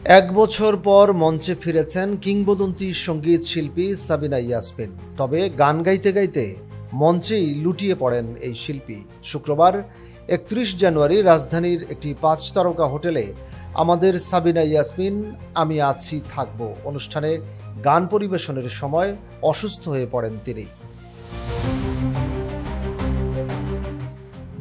এক বছর পর মঞ্চে ফিরেছেন কিংবদন্তি সঙ্গীত শিল্পী সাবিনা ইয়াসমিন। তবে গান গাইতে গাইতে মঞ্চেই লুটিয়ে পড়েন এই শিল্পী। শুক্রবার ৩১ জানুয়ারি রাজধানীর একটি ৫ তারকা হোটেলে আমাদের সাবিনা ইয়াসমিন আমি আছি থাকব অনুষ্ঠানে গান পরিবেশনের সময় অসুস্থ হয়ে পড়েন তিনি।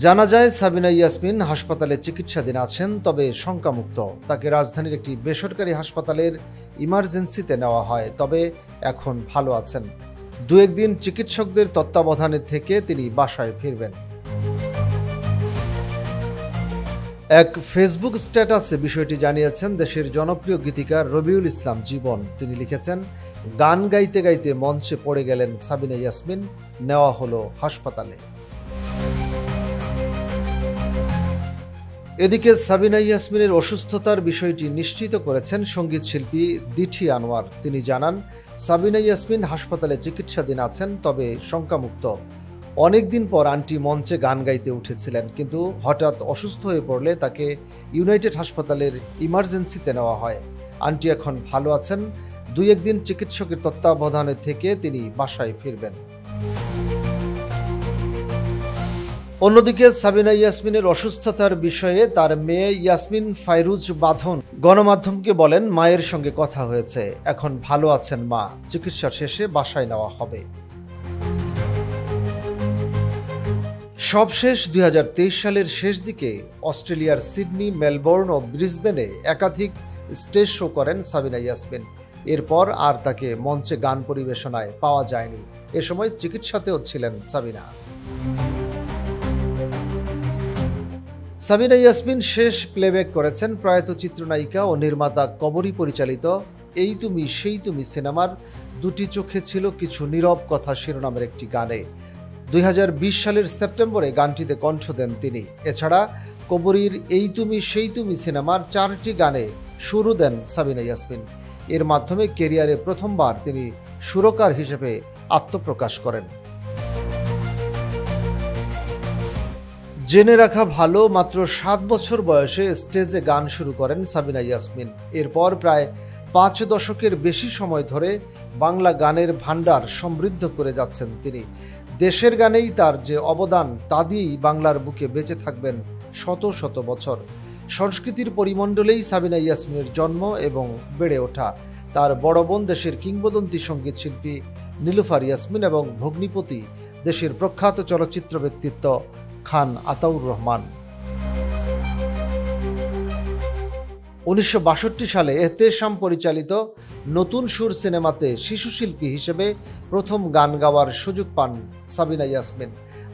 জানা যায় সাবিনা ইয়াসমিন হাসপাতালে চিকিৎসাধীন আছেন, তবে শঙ্কামুক্ত। তাকে রাজধানীর একটি বেসরকারি হাসপাতালের ইমার্জেন্সিতে নেওয়া হয়, তবে এখন ভালো আছেন। দু একদিন চিকিৎসকদের তত্ত্বাবধানে থেকে তিনি বাসায় ফিরবেন। এক ফেসবুক স্ট্যাটাসে বিষয়টি জানিয়েছেন দেশের জনপ্রিয় গীতিকার রবিউল ইসলাম জীবন। তিনি লিখেছেন, গান গাইতে গাইতে মঞ্চে পড়ে গেলেন সাবিনা ইয়াসমিন, নেওয়া হলো হাসপাতালে। এদিকে সাবিনা ইয়াসমিনের অসুস্থতার বিষয়টি নিশ্চিত করেছেন সঙ্গীত শিল্পী দিঠি আনোয়ার। তিনি জানান, সাবিনা ইয়াসমিন হাসপাতালে চিকিৎসাধীন আছেন, তবে শঙ্কামুক্ত। অনেকদিন পর আন্টি মঞ্চে গান গাইতে উঠেছিলেন, কিন্তু হঠাৎ অসুস্থ হয়ে পড়লে তাকে ইউনাইটেড হাসপাতালের ইমার্জেন্সিতে নেওয়া হয়। আন্টি এখন ভালো আছেন। দুই একদিন চিকিৎসকের তত্ত্বাবধানে থেকে তিনি বাসায় ফিরবেন। অন্যদিকে সাবিনা ইয়াসমিনের অসুস্থতার বিষয়ে তার মেয়ে ইয়াসমিন ফাইরুজ বাঁধন গণমাধ্যমকে বলেন, মায়ের সঙ্গে কথা হয়েছে, এখন ভালো আছেন মা, চিকিৎসা শেষে বাসায় নেওয়া হবে। সবশেষ ২০২৩ সালের শেষ দিকে অস্ট্রেলিয়ার সিডনি, মেলবোর্ন ও ব্রিসবেনে একাধিক স্টেজ শো করেন সাবিনা ইয়াসমিন। এরপর আর তাকে মঞ্চে গান পরিবেশনায় পাওয়া যায়নি। এ সময় চিকিৎসাতেও ছিলেন সাবিনা। সাবিনা ইয়াসমিন শেষ প্লেব্যাক করেছেন প্রয়াত চিত্রনায়িকা ও নির্মাতা কবরী পরিচালিত এই তুমি সেই তুমি সিনেমার দুটি চোখে ছিল কিছু নীরব কথা শিরোনামের একটি গানে। ২০২০ সালের সেপ্টেম্বরে গানটিতে কণ্ঠ দেন তিনি। এছাড়া কবরীর এই তুমি সেই তুমি সিনেমার ৪টি গানে সুরও দেন সাবিনা ইয়াসমিন। এর মাধ্যমে কেরিয়ারে প্রথমবার তিনি সুরকার হিসেবে আত্মপ্রকাশ করেন। জেনে রাখা ভালো, মাত্র ৭ বছর বয়সে স্টেজে গান শুরু করেন সাবিনা ইয়াসমিন। এরপর প্রায় ৫ দশকের বেশি সময় ধরে বাংলা গানের ভাণ্ডার সমৃদ্ধ করে যাচ্ছেন তিনি। দেশের গানেই তার যে অবদান, তা দিয়েই বাংলার বুকে বেঁচে থাকবেন শত শত বছর। সংস্কৃতির পরিমণ্ডলেই সাবিনা ইয়াসমিনের জন্ম এবং বেড়ে ওঠা। তার বড় বোন দেশের কিংবদন্তি সঙ্গীত শিল্পী নীলুফার ইয়াসমিন এবং ভগ্নিপতি দেশের প্রখ্যাত চলচ্চিত্র ব্যক্তিত্ব খান আতাউর রহমান। ১৯৬২ সালে এহতেশাম পরিচালিত নতুন সুর সিনেমাতে শিশুশিল্পী হিসেবে প্রথম গান গাওয়ার সুযোগ পান সাবিনা ইয়াসমিন।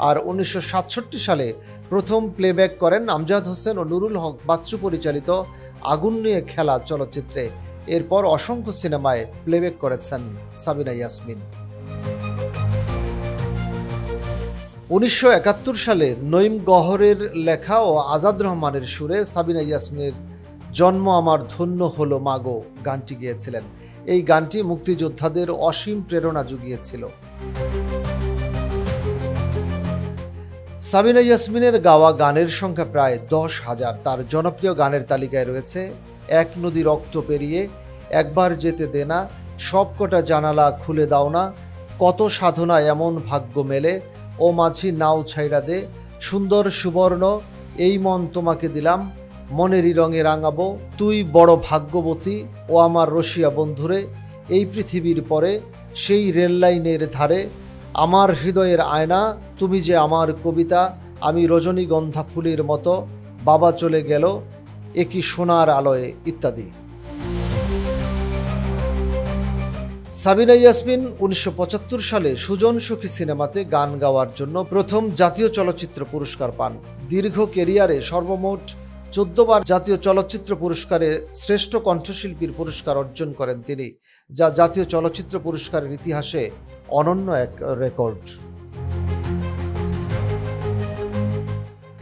আর ১৯৬৭ সালে প্রথম প্লেব্যাক করেন আমজাদ হোসেন ও নুরুল হক বাচ্চু পরিচালিত আগুন নিয়ে খেলা চলচ্চিত্রে। এরপর অসংখ্য সিনেমায় প্লেব্যাক করেছেন সাবিনা ইয়াসমিন। ১৯৭১ সালে নঈম গহরের লেখা ও আজাদ রহমানের সুরে সাবিনা ইয়াসমিনের জন্ম আমার ধন্য হলো মাগো গানটি গেয়েছিলেন। এই গানটি মুক্তিযোদ্ধাদের অসীম প্রেরণা জুগিয়েছিল। সাবিনা ইয়াসমিনের গাওয়া গানের সংখ্যা প্রায় ১০,০০০। তার জনপ্রিয় গানের তালিকায় রয়েছে এক নদী রক্ত পেরিয়ে, একবার যেতে দে না, সবকটা জানালা খুলে দাও না, কত সাধনা এমন ভাগ্য মেলে, ও মাঝি নাও ছাইড়া দে, সুন্দর সুবর্ণ, এই মন তোমাকে দিলাম, মনেরই রঙে রাঙাবো, তুই বড় ভাগ্যবতী, ও আমার রসিয়া বন্ধুরে, এই পৃথিবীর পরে, সেই রেললাইনের ধারে, আমার হৃদয়ের আয়না, তুমি যে আমার কবিতা, আমি রজনীগন্ধা ফুলের মতো, বাবা চলে গেল, একই সোনার আলোয় ইত্যাদি। সাবিনা ইয়াসমিন ১৯৭৫ সালে সুজন সখী সিনেমাতে গান গাওয়ার জন্য প্রথম জাতীয় চলচ্চিত্র পুরস্কার পান। দীর্ঘ কেরিয়ারে সর্বমোট ১৪ বার জাতীয় চলচ্চিত্র পুরস্কারে শ্রেষ্ঠ কণ্ঠশিল্পীর পুরস্কার অর্জন করেন তিনি, যা জাতীয় চলচ্চিত্র পুরস্কারের ইতিহাসে অনন্য এক রেকর্ড।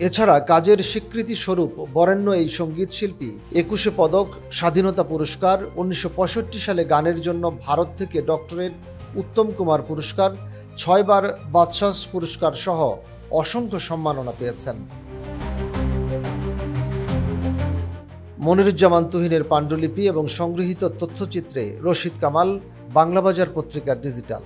এছাড়া কাজের স্বীকৃতি স্বরূপ বরেণ্য এই সঙ্গীত শিল্পী ২১ পদক, স্বাধীনতা পুরস্কার, ১৯৬৫ সালে গানের জন্য ভারত থেকে ডক্টরেট, উত্তম কুমার পুরস্কার, ৬ বার বাদশাহ পুরস্কার সহ অসংখ্য সম্মাননা পেয়েছেন। মনিরুজ্জামান তুহিনের পাণ্ডুলিপি এবং সংগৃহীত তথ্যচিত্রে রশিদ কামাল, বাংলাবাজার পত্রিকা ডিজিটাল।